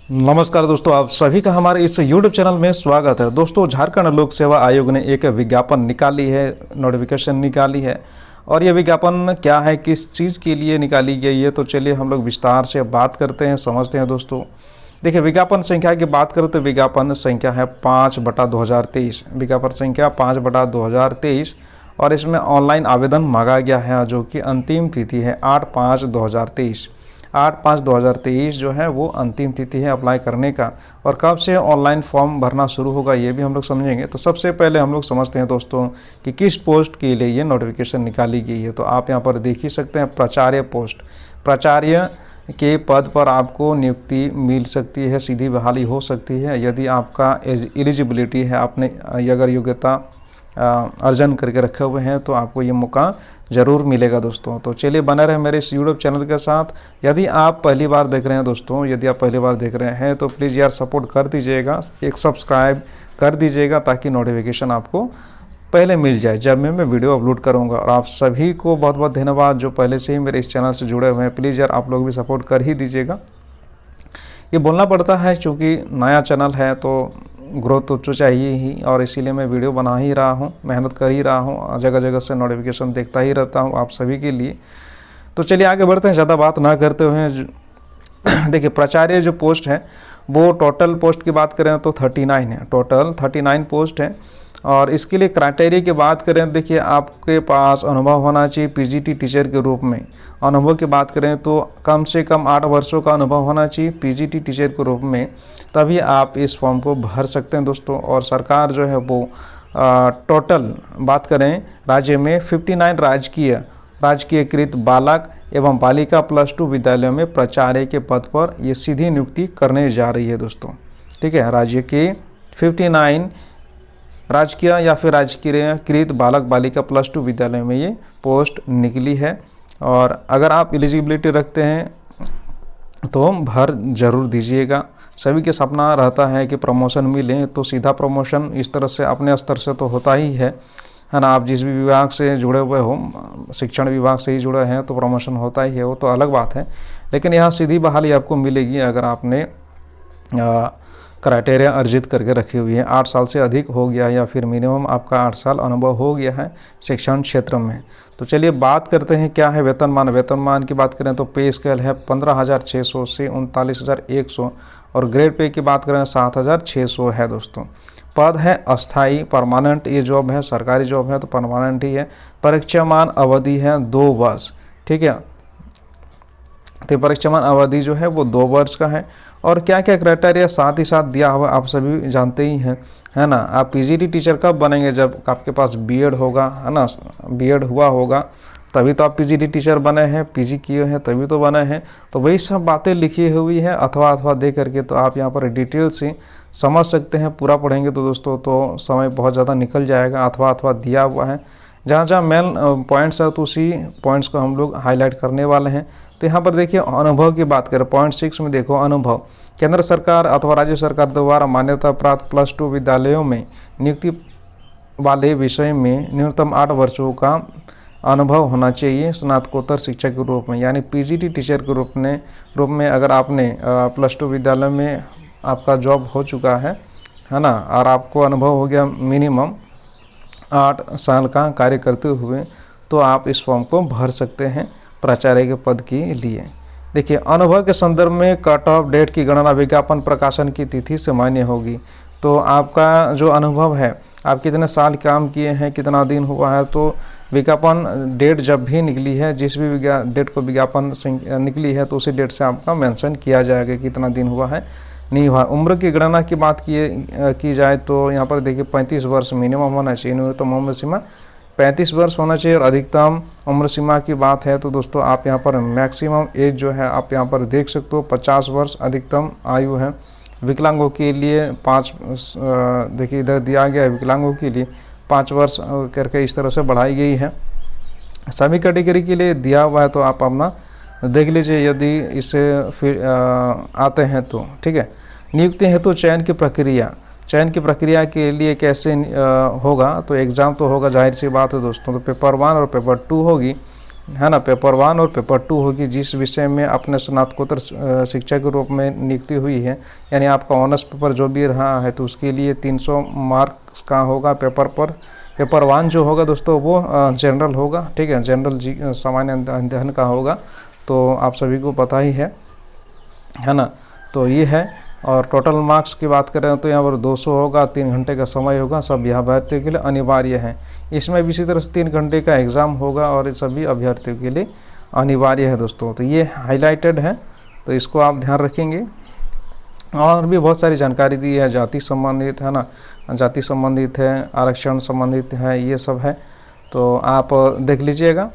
नमस्कार दोस्तों, आप सभी का हमारे इस YouTube चैनल में स्वागत है। दोस्तों, झारखंड लोक सेवा आयोग ने एक विज्ञापन निकाली है, नोटिफिकेशन निकाली है। और ये विज्ञापन क्या है, किस चीज़ के लिए निकाली गई है, तो चलिए हम लोग विस्तार से बात करते हैं, समझते हैं। दोस्तों देखिए, विज्ञापन संख्या की बात करें तो विज्ञापन संख्या है 5/2023। विज्ञापन संख्या 5/2023 और इसमें ऑनलाइन आवेदन मांगा गया है, जो कि अंतिम तिथि है 8/5/2023। 8/5/2023 जो है वो अंतिम तिथि है अप्लाई करने का। और कब से ऑनलाइन फॉर्म भरना शुरू होगा ये भी हम लोग समझेंगे। तो सबसे पहले हम लोग समझते हैं दोस्तों कि किस पोस्ट के लिए ये नोटिफिकेशन निकाली गई है। तो आप यहाँ पर देख ही सकते हैं, प्राचार्य पोस्ट। प्राचार्य के पद पर आपको नियुक्ति मिल सकती है, सीधी बहाली हो सकती है यदि आपका एलिजिबिलिटी है, आपने अगर योग्यता अर्जन करके रखे हुए हैं तो आपको ये मौका ज़रूर मिलेगा दोस्तों। तो चलिए बने रहे मेरे इस यूट्यूब चैनल के साथ। यदि आप पहली बार देख रहे हैं दोस्तों, यदि आप पहली बार देख रहे हैं तो प्लीज़ यार सपोर्ट कर दीजिएगा, एक सब्सक्राइब कर दीजिएगा ताकि नोटिफिकेशन आपको पहले मिल जाए जब मैं वीडियो अपलोड करूंगा। और आप सभी को बहुत बहुत धन्यवाद जो पहले से ही मेरे इस चैनल से जुड़े हुए हैं। प्लीज़ यार आप लोग भी सपोर्ट कर ही दीजिएगा। ये बोलना पड़ता है क्योंकि नया चैनल है तो ग्रोथ तो चाहिए ही, और इसीलिए मैं वीडियो बना ही रहा हूँ, मेहनत कर ही रहा हूँ, जगह जगह से नोटिफिकेशन देखता ही रहता हूँ आप सभी के लिए। तो चलिए आगे बढ़ते हैं, ज़्यादा बात ना करते हुए। देखिए, प्राचार्य जो पोस्ट है वो टोटल पोस्ट की बात करें तो 39 है, टोटल 39 पोस्ट है। और इसके लिए क्राइटेरिया की बात करें, देखिए आपके पास अनुभव होना चाहिए पीजीटी टीचर के रूप में। अनुभव की बात करें तो कम से कम 8 वर्षों का अनुभव होना चाहिए पीजीटी टीचर के रूप में, तभी आप इस फॉर्म को भर सकते हैं दोस्तों। और सरकार जो है वो टोटल बात करें राज्य में 59 राजकीयकृत बालक एवं बालिका +2 विद्यालयों में प्राचार्य के पद पर ये सीधी नियुक्ति करने जा रही है दोस्तों। ठीक है, राज्य के 59 राजकीय या फिर राजकीयकृत बालक बालिका +2 विद्यालय में ये पोस्ट निकली है। और अगर आप एलिजिबिलिटी रखते हैं तो भर जरूर दीजिएगा। सभी के सपना रहता है कि प्रमोशन मिले, तो सीधा प्रमोशन इस तरह से अपने स्तर से तो होता ही है ना। आप जिस भी विभाग से जुड़े हुए हो, शिक्षण विभाग से ही जुड़े हैं तो प्रमोशन होता ही है, वो तो अलग बात है। लेकिन यहाँ सीधी बहाली आपको मिलेगी अगर आपने क्राइटेरिया अर्जित करके रखी हुई है, 8 साल से अधिक हो गया या फिर मिनिमम आपका 8 साल अनुभव हो गया है शिक्षण क्षेत्र में। तो चलिए बात करते हैं क्या है वेतनमान। वेतनमान की बात करें तो पे स्केल है 15,600 से 39,100 और ग्रेड पे की बात करें 7,600 है दोस्तों। पद है अस्थाई, परमानेंट ये जॉब है, सरकारी जॉब है तो परमानेंट ही है। परीक्षामान अवधि है 2 वर्ष। ठीक है, तो परीक्षामान अवधि जो है वो 2 वर्ष का है। और क्या क्या क्राइटेरिया साथ ही साथ दिया हुआ आप सभी जानते ही हैं, है ना। आप पीजीटी टीचर कब बनेंगे, जब आपके पास बीएड होगा, है ना, बीएड हुआ होगा तभी तो आप पीजीटी टीचर बने हैं, पीजी किए हैं तभी तो बने हैं। तो वही सब बातें लिखी हुई है अथवा दे करके, तो आप यहाँ पर डिटेल से समझ सकते हैं। पूरा पढ़ेंगे तो दोस्तों तो समय बहुत ज़्यादा निकल जाएगा। अथवा दिया हुआ है, जहाँ जहाँ मेन पॉइंट्स है तो उसी पॉइंट्स को हम लोग हाईलाइट करने वाले हैं। तो यहाँ पर देखिए अनुभव की बात करें, पॉइंट 6 में देखो अनुभव। केंद्र सरकार अथवा राज्य सरकार द्वारा मान्यता प्राप्त +2 विद्यालयों में नियुक्ति वाले विषय में न्यूनतम 8 वर्षों का अनुभव होना चाहिए स्नातकोत्तर शिक्षक के रूप में, यानी पीजीटी टीचर के रूप में अगर आपने +2 विद्यालय में आपका जॉब हो चुका है ना, और आपको अनुभव हो गया मिनिमम 8 साल का कार्य करते हुए, तो आप इस फॉर्म को भर सकते हैं प्राचार्य के पद के लिए। देखिए, अनुभव के संदर्भ में कट ऑफ डेट की गणना विज्ञापन प्रकाशन की तिथि से मान्य होगी। तो आपका जो अनुभव है, आप कितने साल काम किए हैं, कितना दिन हुआ है, तो विज्ञापन डेट जब भी निकली है, जिस भी डेट को विज्ञापन निकली है तो उसी डेट से आपका मेंशन किया जाएगा कितना दिन हुआ है, नहीं हुआ। उम्र की गणना की बात की जाए तो यहाँ पर देखिए 35 वर्ष मिनिमम होना चाहिए, न्यूनतम उम्र सीमा 35 वर्ष होना चाहिए। और अधिकतम उम्र सीमा की बात है तो दोस्तों आप यहाँ पर मैक्सिमम एज जो है आप यहाँ पर देख सकते हो 50 वर्ष अधिकतम आयु है। विकलांगों के लिए 5 देखिए इधर दिया गया है, विकलांगों के लिए 5 वर्ष करके इस तरह से बढ़ाई गई है। सभी कैटेगरी के लिए दिया हुआ है, तो आप अपना देख लीजिए यदि इसे फिर आते हैं तो। ठीक है, नियुक्ति हेतु चयन की प्रक्रिया के लिए कैसे होगा, तो एग्ज़ाम तो होगा, जाहिर सी बात है दोस्तों। तो पेपर 1 और पेपर 2 होगी। है ना, पेपर 1 और पेपर 2 होगी। जिस विषय में अपने स्नातकोत्तर शिक्षा के रूप में नियुक्ति हुई है, यानी आपका ऑनर्स पेपर जो भी रहा है, तो उसके लिए 300 मार्क्स का होगा पेपर पर। पेपर 1 जो होगा दोस्तों वो जनरल होगा, ठीक है, जनरल सामान्य अध्ययन का होगा, तो आप सभी को पता ही है ना। तो ये है। और टोटल मार्क्स की बात करें तो यहाँ पर 200 होगा, 3 घंटे का समय होगा, सब यहाँ अभ्यर्थियों के लिए अनिवार्य है। इसमें भी इसी तरह से 3 घंटे का एग्ज़ाम होगा और ये सभी अभ्यर्थियों के लिए अनिवार्य है दोस्तों। तो ये हाईलाइटेड है, तो इसको आप ध्यान रखेंगे। और भी बहुत सारी जानकारी दी है, जाति संबंधित, है ना, जाति संबंधित है, आरक्षण संबंधित है, ये सब है, तो आप देख लीजिएगा।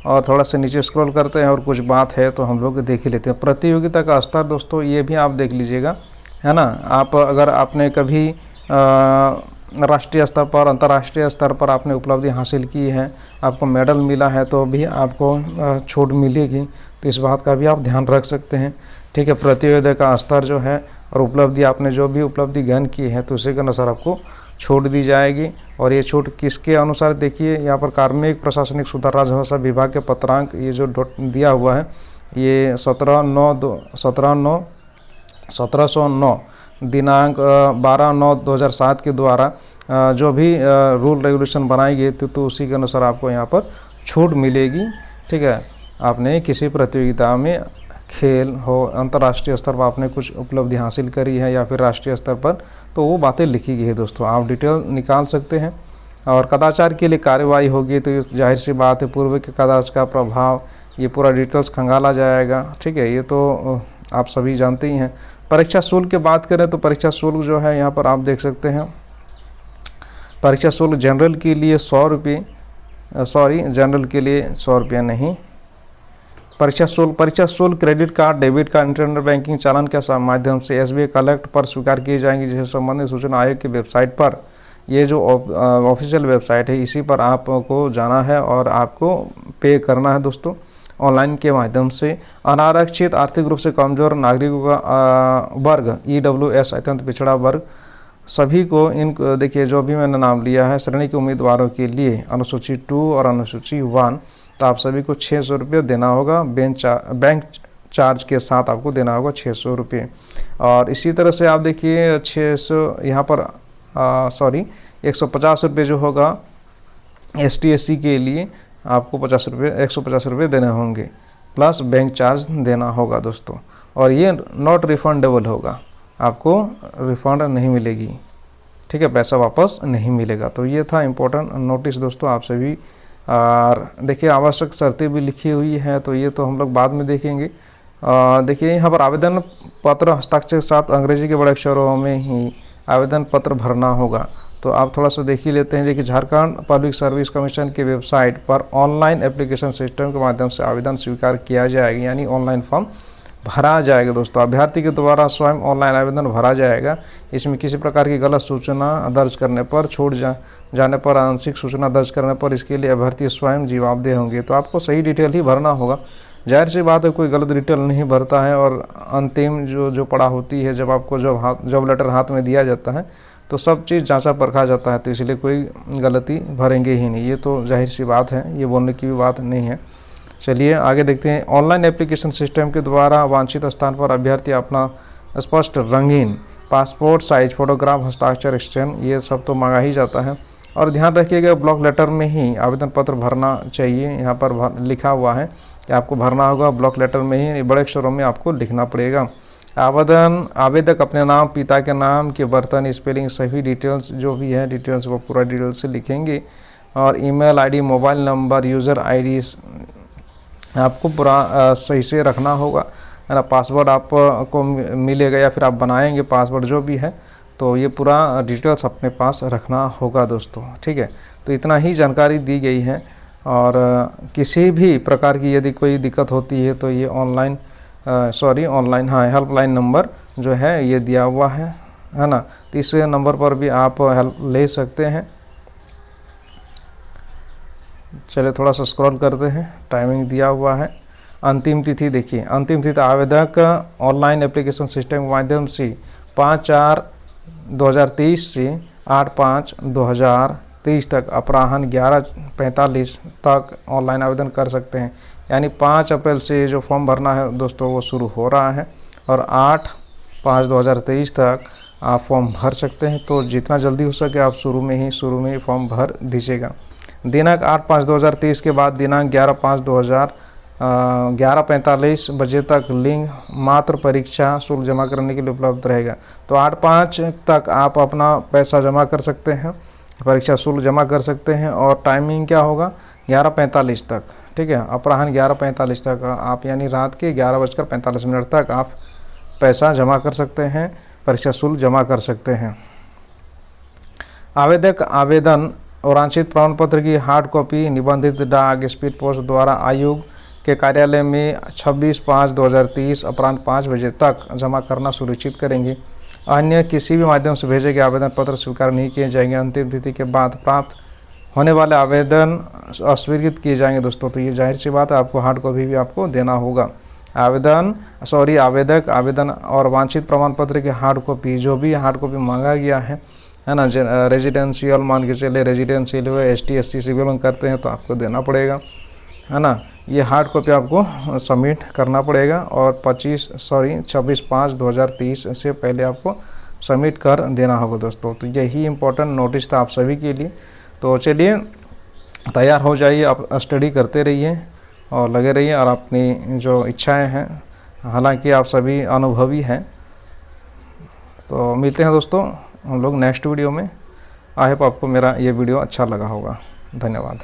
और थोड़ा सा नीचे स्क्रॉल करते हैं और कुछ बात है तो हम लोग देख ही लेते हैं। प्रतियोगिता का स्तर दोस्तों ये भी आप देख लीजिएगा, है ना। आप अगर आपने कभी राष्ट्रीय स्तर पर, अंतर्राष्ट्रीय स्तर पर आपने उपलब्धि हासिल की है, आपको मेडल मिला है, तो भी आपको छूट मिलेगी। तो इस बात का भी आप ध्यान रख सकते हैं, ठीक है। प्रतियोगिता का स्तर जो है और उपलब्धि, आपने जो भी उपलब्धि ग्रहण की है, तो उसी के अनुसार आपको छूट दी जाएगी। और ये छूट किसके अनुसार, देखिए यहाँ पर कार्मिक प्रशासनिक सुधार राजभाषा विभाग के पत्रांक, ये जो दिया हुआ है, ये 1709 दिनांक 12/9/2007 के द्वारा जो भी रूल रेगुलेशन बनाई गई थी, तो उसी के अनुसार आपको यहाँ पर छूट मिलेगी, ठीक है। आपने किसी प्रतियोगिता में खेल हो, अंतर्राष्ट्रीय स्तर पर आपने कुछ उपलब्धि हासिल करी है या फिर राष्ट्रीय स्तर पर, तो वो बातें लिखी गई है दोस्तों, आप डिटेल निकाल सकते हैं। और कदाचार के लिए कार्रवाई होगी, तो जाहिर सी बात है पूर्व के कदाचार का प्रभाव, ये पूरा डिटेल्स खंगाला जाएगा, ठीक है। ये तो आप सभी जानते ही हैं। परीक्षा शुल्क की बात करें तो परीक्षा शुल्क जो है यहाँ पर आप देख सकते हैं। परीक्षा शुल्क जनरल के लिए 100 रुपये, जनरल के लिए 100 रुपया नहीं। परीक्षा शुल्क credit card, debit card, internet banking चालान के माध्यम से SBI कलेक्ट पर स्वीकार किए जाएंगे, जिसे संबंधित सूचना आयोग की वेबसाइट पर, ये जो ऑफिशियल वेबसाइट है, इसी पर आपको जाना है और आपको पे करना है दोस्तों, ऑनलाइन के माध्यम से। अनारक्षित, आर्थिक रूप से कमजोर नागरिकों का वर्ग, EWS अत्यंत पिछड़ा वर्ग, सभी को इन देखिए जो भी मैंने नाम लिया है श्रेणी के उम्मीदवारों के लिए, अनुसूची 2 और अनुसूची 1, तो आप सभी को 600 रुपये देना होगा, बैंक चार्ज के साथ आपको देना होगा 600 रुपये। और इसी तरह से आप देखिए 600 यहाँ पर 150 रुपये जो होगा ST SC के लिए आपको 150 रुपये देने होंगे, प्लस बैंक चार्ज देना होगा दोस्तों। और ये नॉट रिफंडेबल होगा, आपको रिफंड नहीं मिलेगी, ठीक है, पैसा वापस नहीं मिलेगा। तो ये था इम्पोर्टेंट नोटिस दोस्तों आप सभी। और देखिए आवश्यक शर्तें भी लिखी हुई है, तो ये तो हम लोग बाद में देखेंगे। देखिए यहाँ पर आवेदन पत्र हस्ताक्षर के साथ अंग्रेजी के बड़े अक्षरों में ही आवेदन पत्र भरना होगा। तो आप थोड़ा सा देख ही लेते हैं। देखिए झारखंड पब्लिक सर्विस कमीशन की वेबसाइट पर ऑनलाइन एप्लीकेशन सिस्टम के माध्यम से आवेदन स्वीकार किया जाएगा, यानी ऑनलाइन फॉर्म भरा जाएगा दोस्तों। अभ्यर्थी के द्वारा स्वयं ऑनलाइन आवेदन भरा जाएगा। इसमें किसी प्रकार की गलत सूचना दर्ज करने पर, छूट जाने पर, आंशिक सूचना दर्ज करने पर इसके लिए अभ्यर्थी स्वयं जवाबदेह होंगे। तो आपको सही डिटेल ही भरना होगा। जाहिर सी बात है कोई गलत डिटेल नहीं भरता है। और अंतिम जो पड़ा होती है, जब आपको जॉब लेटर हाथ में दिया जाता है, तो सब चीज़ जांचा परखा जाता है, तो इसलिए कोई गलती भरेंगे ही नहीं। ये तो जाहिर सी बात है, ये बोलने की भी बात नहीं है। चलिए आगे देखते हैं। ऑनलाइन एप्लीकेशन सिस्टम के द्वारा वांछित स्थान पर अभ्यर्थी अपना स्पष्ट रंगीन पासपोर्ट साइज फोटोग्राफ, हस्ताक्षर स्कैन, ये सब तो मांगा ही जाता है। और ध्यान रखिएगा ब्लॉक लेटर में ही आवेदन पत्र भरना चाहिए। यहाँ पर लिखा हुआ है कि आपको भरना होगा ब्लॉक लेटर में ही, बड़े अक्षरों में आपको लिखना पड़ेगा। आवेदक अपने नाम, पिता के नाम के बर्तन, स्पेलिंग, सभी डिटेल्स जो भी है डिटेल्स वो पूरा डिटेल्स से लिखेंगे। और email ID, mobile number, user ID आपको पूरा सही से रखना होगा, है ना। पासवर्ड आपको मिलेगा या फिर आप बनाएंगे पासवर्ड जो भी है, तो ये पूरा डिटेल्स अपने पास रखना होगा दोस्तों, ठीक है। तो इतना ही जानकारी दी गई है। और किसी भी प्रकार की यदि कोई दिक्कत होती है तो ये ऑनलाइन हेल्पलाइन नंबर जो है ये दिया हुआ है ना। तो इस नंबर पर भी आप हेल्प ले सकते हैं। चलिए थोड़ा सा स्क्रॉल करते हैं, टाइमिंग दिया हुआ है। अंतिम तिथि देखिए, अंतिम तिथि आवेदक ऑनलाइन एप्लीकेशन सिस्टम के माध्यम से 5/4/2023 से 8/5/2023 2023 तक अपराह्न 11:45 तक ऑनलाइन आवेदन कर सकते हैं। यानी 5 अप्रैल से जो फॉर्म भरना है दोस्तों वो शुरू हो रहा है और 8/5/2023 तक आप फॉर्म भर सकते हैं। तो जितना जल्दी हो सके आप शुरू में ही फॉर्म भर दीजिएगा। दिनांक 8/5/2023 के बाद दिनांक 11/5/11:45 बजे तक लिंक मात्र परीक्षा शुल्क जमा करने के लिए उपलब्ध रहेगा। तो 8/5 तक आप अपना पैसा जमा कर सकते हैं, परीक्षा शुल्क जमा कर सकते हैं। और टाइमिंग क्या होगा, 11:45 तक, ठीक है, अपराह्न 11:45 तक आप यानी रात के 11:45 तक आप पैसा जमा कर सकते हैं, परीक्षा शुल्क जमा कर सकते हैं। आवेदक आवेदन और वांछित प्रमाण पत्र की हार्ड कॉपी निबंधित डाक स्पीड पोस्ट द्वारा आयोग के कार्यालय में 26/5/2023 अपराह्न 5 बजे तक जमा करना सुनिश्चित करेंगे। अन्य किसी भी माध्यम से भेजे गए आवेदन पत्र स्वीकार नहीं किए जाएंगे। अंतिम तिथि के बाद प्राप्त होने वाले आवेदन अस्वीकृत किए जाएंगे दोस्तों। तो ये जाहिर सी बात है, आपको हार्ड कॉपी भी आपको देना होगा। आवेदक आवेदन और वांछित प्रमाण पत्र की हार्ड कॉपी, जो भी हार्ड कॉपी मांगा गया है ना, रेजिडेंशियल मान के चले, रेजिडेंशियल हुए, ST SC से बिलोंग करते हैं तो आपको देना पड़ेगा, है ना। ये हार्ड कॉपी आपको सबमिट करना पड़ेगा और 26/5/2023 से पहले आपको सबमिट कर देना होगा दोस्तों। तो यही इम्पोर्टेंट नोटिस था आप सभी के लिए। तो चलिए तैयार हो जाइए, आप स्टडी करते रहिए और लगे रहिए और अपनी जो इच्छाएं हैं, हालांकि आप सभी अनुभवी हैं। तो मिलते हैं दोस्तों हम लोग नेक्स्ट वीडियो में। आई होप आपको मेरा ये वीडियो अच्छा लगा होगा। धन्यवाद।